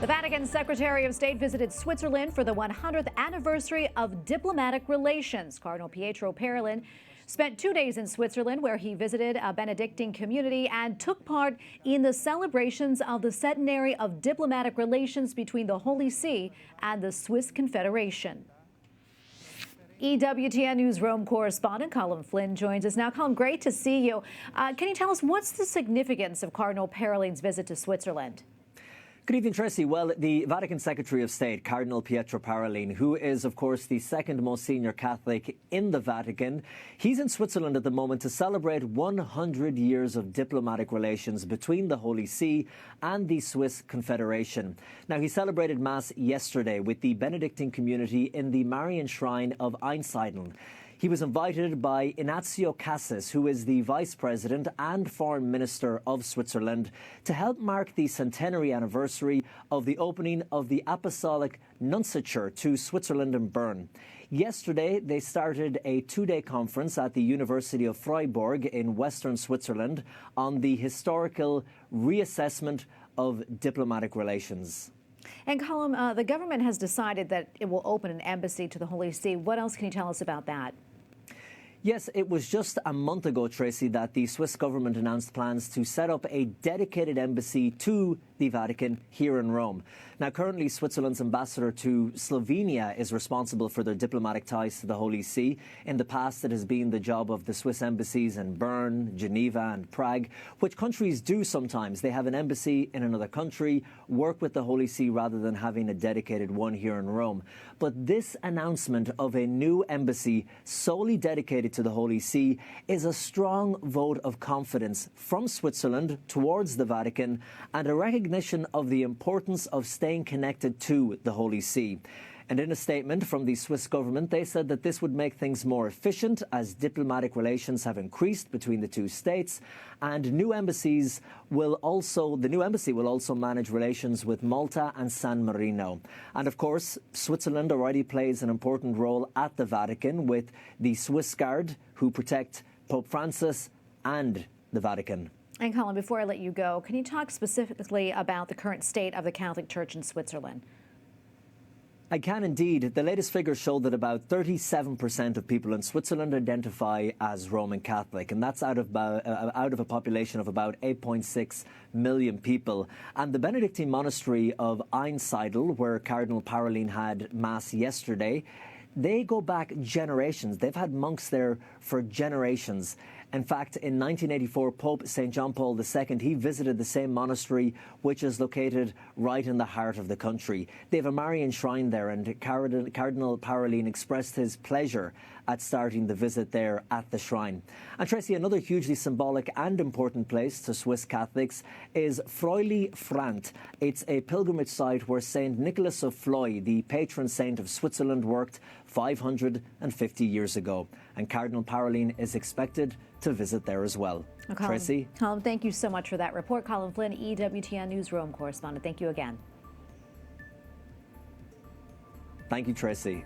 The Vatican Secretary of State visited Switzerland for the 100th anniversary of diplomatic relations. Cardinal Pietro Parolin spent 2 days in Switzerland, where he visited a Benedictine community and took part in the celebrations of the centenary of diplomatic relations between the Holy See and the Swiss Confederation. EWTN News Rome Correspondent Colm Flynn joins us now. Colm, great to see you. Can you tell us what's the significance of Cardinal Parolin's visit to Switzerland? Good evening, Tracy. Well, the Vatican Secretary of State, Cardinal Pietro Parolin, who is, of course, the second most senior Catholic in the Vatican, he's in Switzerland at the moment to celebrate 100 years of diplomatic relations between the Holy See and the Swiss Confederation. Now, he celebrated Mass yesterday with the Benedictine community in the Marian shrine of ytsync-en. He was invited by Ignazio Cassis, who is the Vice President and Foreign Minister of Switzerland, to help mark the centenary anniversary of the opening of the Apostolic Nunciature to Switzerland and Bern. Yesterday, they started a two-day conference at the University of Freiburg in western Switzerland on the historical reassessment of diplomatic relations. And Colm, the government has decided that it will open an embassy to the Holy See. What else can you tell us about that? Yes, it was just a month ago, Tracy, that the Swiss government announced plans to set up a dedicated embassy to the Vatican here in Rome. Now, currently, Switzerland's ambassador to Slovenia is responsible for their diplomatic ties to the Holy See. In the past, it has been the job of the Swiss embassies in Bern, Geneva and Prague, which countries do sometimes. They have an embassy in another country, work with the Holy See rather than having a dedicated one here in Rome. But this announcement of a new embassy solely dedicated to the Holy See is a strong vote of confidence from Switzerland towards the Vatican and a recognition of the importance of staying connected to the Holy See. And in a statement from the Swiss government, they said that this would make things more efficient as diplomatic relations have increased between the two states, and the new embassy will also manage relations with Malta and San Marino. And of course, Switzerland already plays an important role at the Vatican with the Swiss Guard, who protect Pope Francis and the Vatican. And Colm, before I let you go, can you talk specifically about the current state of the Catholic Church in Switzerland? I can indeed. The latest figures show that about 37% of people in Switzerland identify as Roman Catholic, and that's out of a population of about 8.6 million people. And the Benedictine monastery of Einsiedel, where Cardinal Parolin had Mass yesterday, they go back generations. They've had monks there for generations. In fact, in 1984, Pope St. John Paul II, he visited the same monastery, which is located right in the heart of the country. They have a Marian shrine there, and Cardinal Parolin expressed his pleasure at starting the visit there at the shrine. And Tracy, another hugely symbolic and important place to Swiss Catholics is Freuly-Frandt. It's a pilgrimage site where St. Nicholas of Floy, the patron saint of Switzerland, worked 550 years ago. And Cardinal Parolin is expected to visit there as well. Tracy? Colm, thank you so much for that report. Colm Flynn, EWTN News Rome Correspondent. Thank you again. Thank you, Tracy.